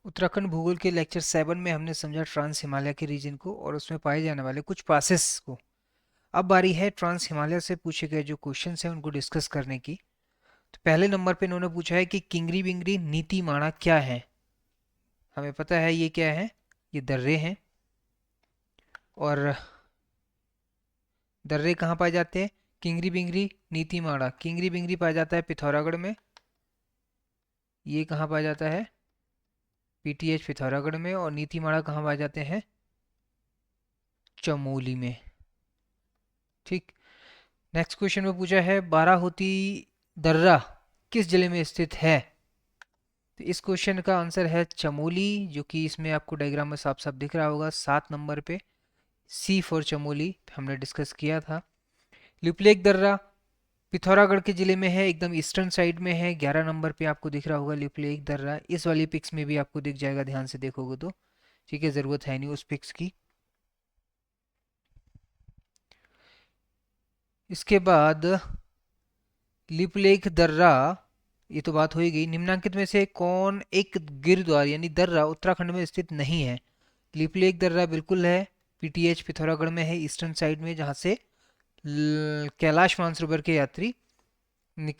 उत्तराखंड भूगोल के लेक्चर 7 में हमने समझा ट्रांस हिमालय के रीजन को और उसमें पाए जाने वाले कुछ पासेस को। अब बारी है ट्रांस हिमालय से पूछे गए जो क्वेश्चंस हैं उनको डिस्कस करने की। तो पहले नंबर पे इन्होंने पूछा है कि किंगरी बिंगरी नीति माणा क्या है। हमें पता है ये क्या है, ये दर्रे हैं। और दर्रे कहाँ पाए जाते हैं? किंगरी बिंगरी नीति माणा, किंगरी बिंगरी पाया जाता है पिथौरागढ़ में। ये कहाँ पाया जाता है? पीटीएच पिथौरागढ़ में। और नीति माणा कहाँ पाए जाते हैं? चमोली में। ठीक। नेक्स्ट क्वेश्चन में पूछा है बाराहोती दर्रा किस जिले में स्थित है। तो इस क्वेश्चन का आंसर है चमोली, जो कि इसमें आपको डायग्राम में साफ साफ दिख रहा होगा 7 नंबर पे। सी फॉर चमोली हमने डिस्कस किया था। लिपलेक दर्रा पिथौरागढ़ के जिले में है, एकदम ईस्टर्न साइड में है। 11 नंबर पे आपको दिख रहा होगा लिपलेक दर्रा। इस वाली पिक्स में भी आपको दिख जाएगा, ध्यान से देखोगे तो। ठीक है, ज़रूरत है नहीं उस पिक्स की। इसके बाद लिपलेख दर्रा, ये तो बात हो ही गई। निम्नांकित में से कौन एक गिरद्वार यानी दर्रा उत्तराखंड में स्थित नहीं है। लिपलेख दर्रा बिल्कुल है, पीटीएच पिथौरागढ़ में है, ईस्टर्न साइड में, जहाँ से कैलाश मानसरोवर के यात्री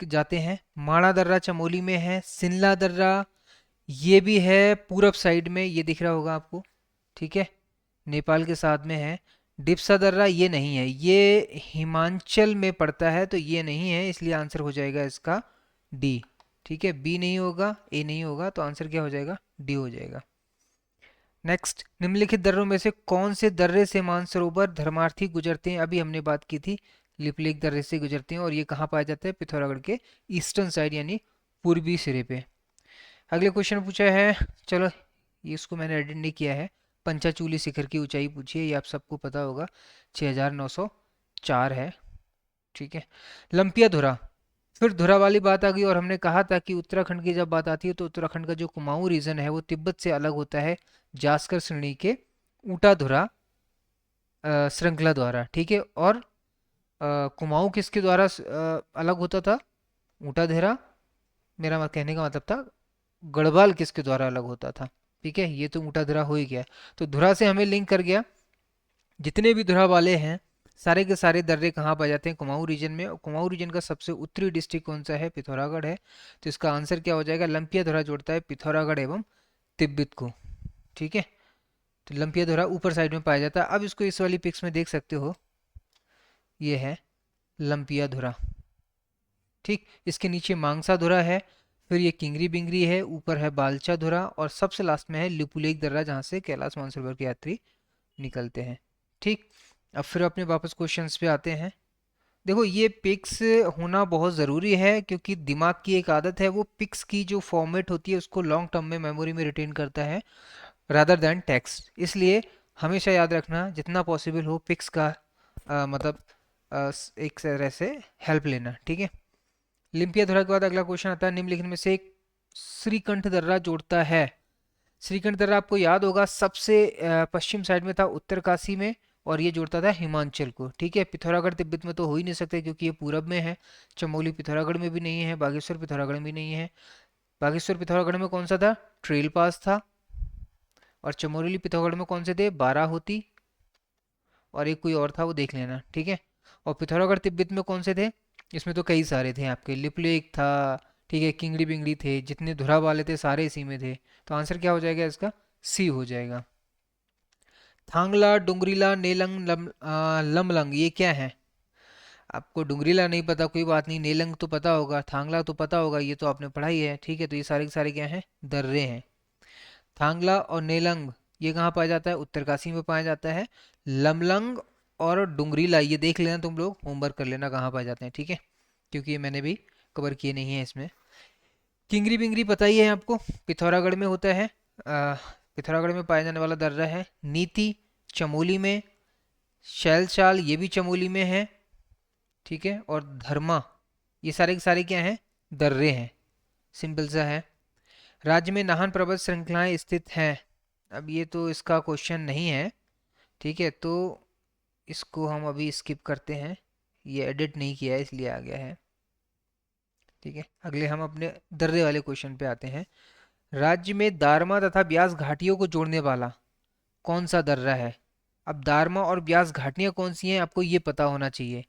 जाते हैं। माणा दर्रा चमोली में है। सिनला दर्रा ये भी है पूरब साइड में, ये दिख रहा होगा आपको। ठीक है, नेपाल के साथ में है। डिप्सा दर्रा ये नहीं है, ये हिमाचल में पड़ता है, तो ये नहीं है, इसलिए आंसर हो जाएगा इसका डी। ठीक है, बी नहीं होगा, ए नहीं होगा, तो आंसर क्या हो जाएगा? डी हो जाएगा। नेक्स्ट, निम्नलिखित दर्रों में से कौन से दर्रे से मानसरोवर धर्मार्थी गुजरते हैं? अभी हमने बात की थी, लिपलेख दर्रे से गुजरते हैं। और ये कहाँ पाया जाता है? पिथौरागढ़ के ईस्टर्न साइड यानी पूर्वी सिरे पे। अगले क्वेश्चन पूछा है, चलो ये इसको मैंने एडिट नहीं किया है। पंचाचूली शिखर की ऊंचाई पूछी है, ये आप सबको पता होगा, 6904 है। ठीक है। लंपिया धुरा, फिर धुरा वाली बात आ गई। और हमने कहा था कि उत्तराखंड की जब बात आती है तो उत्तराखंड का जो कुमाऊं रीजन है वो तिब्बत से अलग होता है जास्कर श्रेणी के ऊटा धुरा श्रृंखला द्वारा। ठीक है। और कुमाऊं किसके द्वारा अलग होता था? ऊटा धेरा। मेरा कहने का मतलब था गढ़वाल किसके द्वारा अलग होता था। ठीक है, ये तो ऊटा धुरा हो ही गया। तो धुरा से हमें लिंक कर गया। जितने भी धुरा वाले हैं सारे के सारे दर्रे कहाँ पाए जाते हैं? कुमाऊं रीजन में। और कुमाऊं रीजन का सबसे उत्तरी डिस्ट्रिक्ट कौन सा है? पिथौरागढ़ है। तो इसका आंसर क्या हो जाएगा? लंपिया धुरा जोड़ता है पिथौरागढ़ एवं तिब्बत को। ठीक है, तो लंपिया धुरा ऊपर साइड में पाया जाता है। अब इसको इस वाली पिक्स में देख सकते हो, ये है लंपिया धुरा। ठीक, इसके नीचे मांगसा धुरा है, फिर ये किंगरी बिंगरी है, ऊपर है बालचा धुरा, और सबसे लास्ट में है लिपुलेख दर्रा, जहाँ से कैलाश मानसरोवर के यात्री निकलते हैं। ठीक, अब फिर अपने वापस क्वेश्चंस पे आते हैं। देखो, ये पिक्स होना बहुत ज़रूरी है, क्योंकि दिमाग की एक आदत है, वो पिक्स की जो फॉर्मेट होती है उसको लॉन्ग टर्म में मेमोरी में रिटेन करता है रादर देन टेक्स्ट। इसलिए हमेशा याद रखना, जितना पॉसिबल हो पिक्स का मतलब एक तरह से हेल्प लेना। ठीक है। लिम्पिया धुरा के बाद अगला क्वेश्चन आता है, निम्नलिखित में से एक श्रीकंठ दर्रा जोड़ता है। श्रीकंठ दर्रा आपको याद होगा सबसे पश्चिम साइड में था, उत्तरकाशी में, और ये जोड़ता था हिमाचल को। ठीक है, पिथौरागढ़ तिब्बत में तो हो ही नहीं सकते क्योंकि ये पूरब में है। चमोली पिथौरागढ़ में भी नहीं है, बागेश्वर पिथौरागढ़ में भी नहीं है। बागेश्वर पिथौरागढ़ में कौन सा था? ट्रेल पास था। और चमोली पिथौरागढ़ में कौन से थे? बाराहोती, और एक कोई और था, वो देख लेना। ठीक है। और पिथौरागढ़ तिब्बत में कौन से थे? इसमें तो कई सारे थे आपके, लिपलेक था, ठीक है, किंगड़ी बिंगड़ी थे, जितने धुरा वाले थे सारे इसी में थे। तो आंसर क्या हो जाएगा इसका? सी हो जाएगा। थांगला, डुंगरीला, नेलंग, लमलंग ये क्या है? आपको डुंगरीला नहीं पता, कोई बात नहीं, नेलंग तो पता होगा, थांगला तो पता होगा, ये तो आपने पढ़ाई है। ठीक है, तो ये सारे के सारे क्या हैं? दर्रे हैं। थांगला और नेलंग ये कहाँ पाया जाता है? उत्तरकाशी में पाया जाता है। लमलंग और डुंगरीला ये देख लेना, तुम लोग होमवर्क कर लेना कहाँ पाए जाते हैं। ठीक है, क्योंकि ये मैंने भी कवर किए नहीं है इसमें। किंगरी बिंगरी पता ही है आपको, पिथौरागढ़ में होता है। पिथौरागढ़ में पाया जाने वाला दर्रा है। नीति चमोली में, शैलचाल ये भी चमोली में है। ठीक है, और धर्मा ये सारे के सारे क्या हैं? दर्रे हैं। सिंपल सा है। राज्य में नाहन पर्वत श्रृंखलाएं स्थित हैं। अब ये तो इसका क्वेश्चन नहीं है। ठीक है, तो इसको हम अभी स्किप करते हैं, ये एडिट नहीं किया है इसलिए आ गया है। ठीक है, अगले हम अपने दर्रे वाले क्वेश्चन पे आते हैं। राज्य में दारमा तथा ब्यास घाटियों को जोड़ने वाला कौन सा दर्रा है? अब दारमा और ब्यास घाटियां कौन सी हैं आपको ये पता होना चाहिए।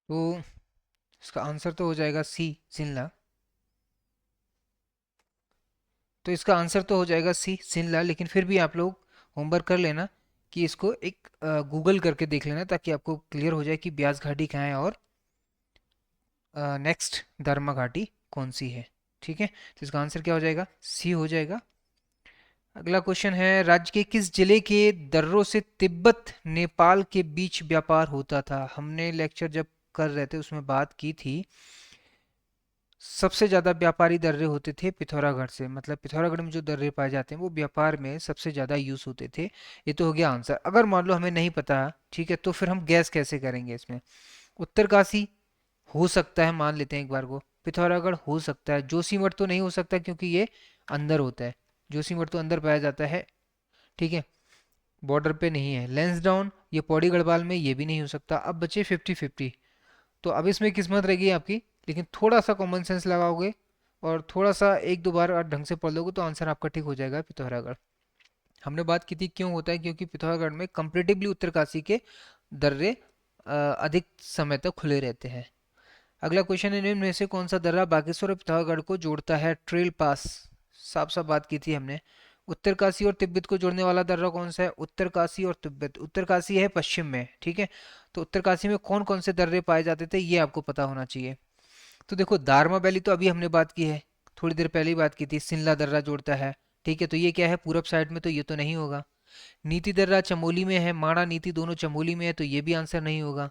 तो इसका आंसर तो हो जाएगा सी, शिमला। तो इसका आंसर तो हो जाएगा सी, शिमला, लेकिन फिर भी आप लोग होमवर्क कर लेना कि इसको एक गूगल करके देख लेना ताकि आपको क्लियर हो जाए कि ब्यास घाटी कहाँ है और नेक्स्ट धर्मा घाटी कौन सी है। ठीक है, तो इसका आंसर क्या हो जाएगा? सी हो जाएगा। अगला क्वेश्चन है, राज्य के किस जिले के दर्रों से तिब्बत नेपाल के बीच व्यापार होता था? हमने लेक्चर जब कर रहे थे उसमें बात की थी, सबसे ज़्यादा व्यापारी दर्रे होते थे पिथौरागढ़ से, मतलब पिथौरागढ़ में जो दर्रे पाए जाते हैं वो व्यापार में सबसे ज़्यादा यूज़ होते थे। ये तो हो गया आंसर। अगर मान लो हमें नहीं पता, ठीक है, तो फिर हम गैस कैसे करेंगे इसमें? उत्तरकाशी हो सकता है, मान लेते हैं एक बार को। पिथौरागढ़ हो सकता है। जोशीमठ तो नहीं हो सकता क्योंकि ये अंदर होता है, जोशीमठ तो अंदर पाया जाता है, ठीक है, बॉर्डर पे नहीं है। लेंसडाउन ये पौड़ी गढ़वाल में, ये भी नहीं हो सकता। अब बचे 50-50। तो अब इसमें किस्मत रहेगी आपकी, लेकिन थोड़ा सा कॉमन सेंस लगाओगे और थोड़ा सा एक दो बार ढंग से पढ़ लोगे तो आंसर आपका ठीक हो जाएगा, पिथौरागढ़। हमने बात की थी क्यों होता है, क्योंकि पिथौरागढ़ में कंपेरेटिवली उत्तरकाशी के दर्रे अधिक समय तक खुले रहते हैं। अगला क्वेश्चन है, निम्न में से कौन सा दर्रा बागेश्वर और पिथौरागढ़ को जोड़ता है? ट्रेल पास, साफ साफ बात की थी हमने। उत्तरकाशी और तिब्बत को जोड़ने वाला दर्रा कौन सा है? उत्तरकाशी और तिब्बत। उत्तरकाशी है पश्चिम में, ठीक है, तो उत्तरकाशी में कौन कौन से दर्रे पाए जाते थे ये आपको पता होना चाहिए। तो देखो, दारमा वैली तो अभी हमने बात की है, थोड़ी देर पहले ही बात की थी, सिनला दर्रा जोड़ता है, ठीक है, तो ये क्या है, पूरब साइड में, तो ये तो नहीं होगा। नीति दर्रा चमोली में है, माणा नीति दोनों चमोली में है, तो ये भी आंसर नहीं होगा।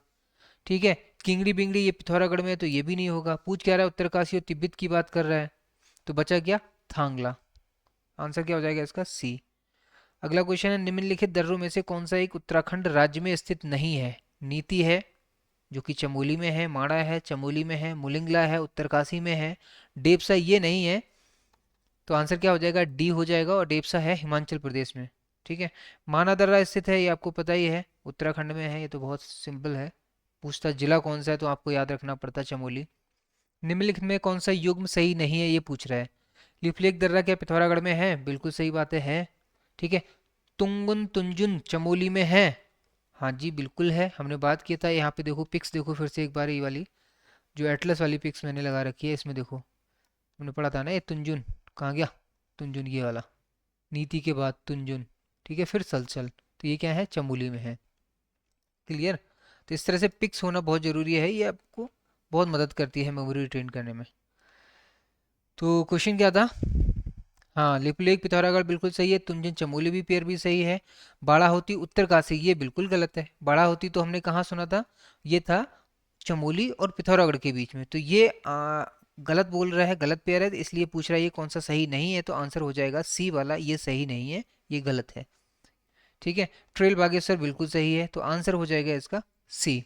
ठीक है, किंगड़ी बिंगड़ी ये पिथौरागढ़ में है, तो ये भी नहीं होगा। पूछ क्या रहा है, उत्तरकाशी और तिब्बत की बात कर रहा है, तो बचा क्या, थांगला। आंसर क्या हो जाएगा इसका? सी। अगला क्वेश्चन है, निम्नलिखित दर्रों में से कौन सा एक उत्तराखंड राज्य में स्थित नहीं है? नीति है जो कि चमोली में है, माणा है चमोली में है, मुलिंगला है उत्तरकाशी में है, डेपसा ये नहीं है, तो आंसर क्या हो जाएगा? डी हो जाएगा, और डेपसा है हिमाचल प्रदेश में। ठीक है, माना दर्रा स्थित है, ये आपको पता ही है, उत्तराखंड में है, ये तो बहुत सिंपल है। पूछता जिला कौन सा है तो आपको याद रखना पड़ता चमोली। निम्नलिखित में कौन सा युग्म सही नहीं है ये पूछ रहा है। लिपलेख दर्रा क्या पिथौरागढ़ में है? बिल्कुल सही बात है। ठीक है, तुंगन तुंजुन चमोली में है? हाँ जी बिल्कुल है, हमने बात किया था। यहाँ पे देखो पिक्स, देखो फिर से एक बार ये वाली जो एटलस वाली पिक्स मैंने लगा रखी है, इसमें देखो हमने पढ़ा था ना, ये तुंजुन कहाँ गया, तुंजुन ये वाला, नीति के बाद तुंजुन, ठीक है, फिर सलसल, तो ये क्या है, चमोली में है। क्लियर। तो इस तरह से पिक्स होना बहुत ज़रूरी है, ये आपको बहुत मदद करती है मेमोरी रिटेन करने में। तो क्वेश्चन क्या था? हाँ, लिपुलेख पिथौरागढ़ बिल्कुल सही है। तुंजन चमोली भी पेयर भी सही है। बाड़ा होती उत्तरकाशी ये बिल्कुल गलत है। बाड़ा होती तो हमने कहाँ सुना था? ये था चमोली और पिथौरागढ़ के बीच में। तो ये गलत बोल रहा है, गलत पेयर है, तो इसलिए पूछ रहा है ये कौन सा सही नहीं है। तो आंसर हो जाएगा सी वाला, ये सही नहीं है, ये गलत है। ठीक है। ट्रेल बागेश्वर बिल्कुल सही है, तो आंसर हो जाएगा इसका सी।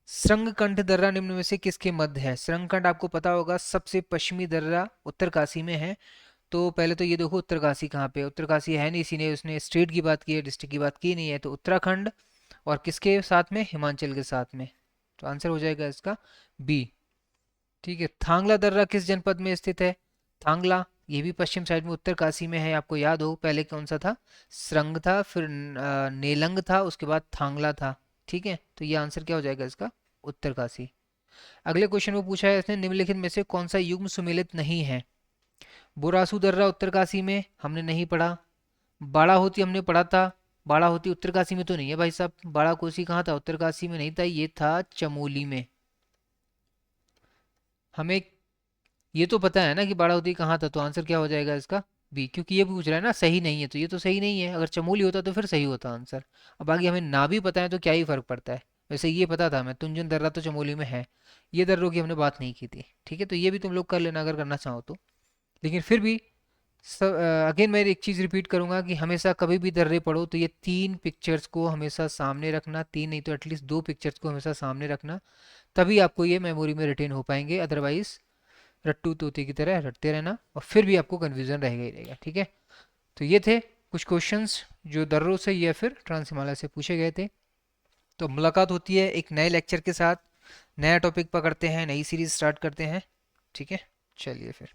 श्रृंगकंठ दर्रा निम्न में से किसके मध्य है? श्रृंगकंठ आपको पता होगा सबसे पश्चिमी दर्रा उत्तरकाशी में है। तो पहले तो ये देखो उत्तरकाशी कहाँ पे है? उत्तरकाशी है नहीं, इसी ने उसने स्टेट की बात की है, डिस्ट्रिक्ट की बात की नहीं है। तो उत्तराखंड और किसके साथ में? हिमाचल के साथ में। तो आंसर हो जाएगा इसका बी। ठीक है। थांगला दर्रा किस जनपद में स्थित है? थांगला ये भी पश्चिम साइड में उत्तरकाशी में है। आपको याद हो पहले कौन सा था? श्रृंग था, फिर नेलंग था, उसके बाद थांगला था। ठीक है। तो ये आंसर क्या हो जाएगा इसका? उत्तरकाशी। अगले क्वेश्चन में पूछा है इसने, निम्नलिखित में से कौन सा युग्म सुमेलित नहीं है? बोरासू दर्रा उत्तरकाशी में हमने नहीं पढ़ा। बाड़ा होती हमने पढ़ा था। बाड़ा होती उत्तरकाशी में तो नहीं है भाई साहब। बाड़ा कोसी कहाँ था? उत्तरकाशी में नहीं था, ये था चमोली में। हमें ये तो पता है ना कि बाड़ा होती कहाँ था, तो आंसर क्या हो जाएगा इसका? बी, क्योंकि ये पूछ रहा है ना सही नहीं है, तो ये तो सही नहीं है। अगर चमोली होता तो फिर सही होता आंसर। अब आगे हमें ना भी पता है तो क्या ही फर्क पड़ता है। वैसे ये पता था हमें, तुंजन दर्रा तो चमोली में है। ये दर्रों की हमने बात नहीं की थी। ठीक है। तो ये भी तुम लोग कर लेना अगर करना चाहो तो। लेकिन फिर भी अगेन मैं एक चीज़ रिपीट करूंगा कि हमेशा कभी भी दर्रे पढ़ो तो ये तीन पिक्चर्स को हमेशा सामने रखना। तीन नहीं तो एटलीस्ट दो पिक्चर्स को हमेशा सामने रखना, तभी आपको ये मेमोरी में रिटेन हो पाएंगे। अदरवाइज रट्टू तोते की तरह रटते रहना और फिर भी आपको कन्फ्यूजन रहेगा ही रहेगा। ठीक है। तो ये थे कुछ क्वेश्चंस जो दर्रों से या फिर ट्रांसहिमालय से पूछे गए थे। तो मुलाकात होती है एक नए लेक्चर के साथ, नया टॉपिक पकड़ते हैं, नई सीरीज स्टार्ट करते हैं। ठीक है। चलिए फिर।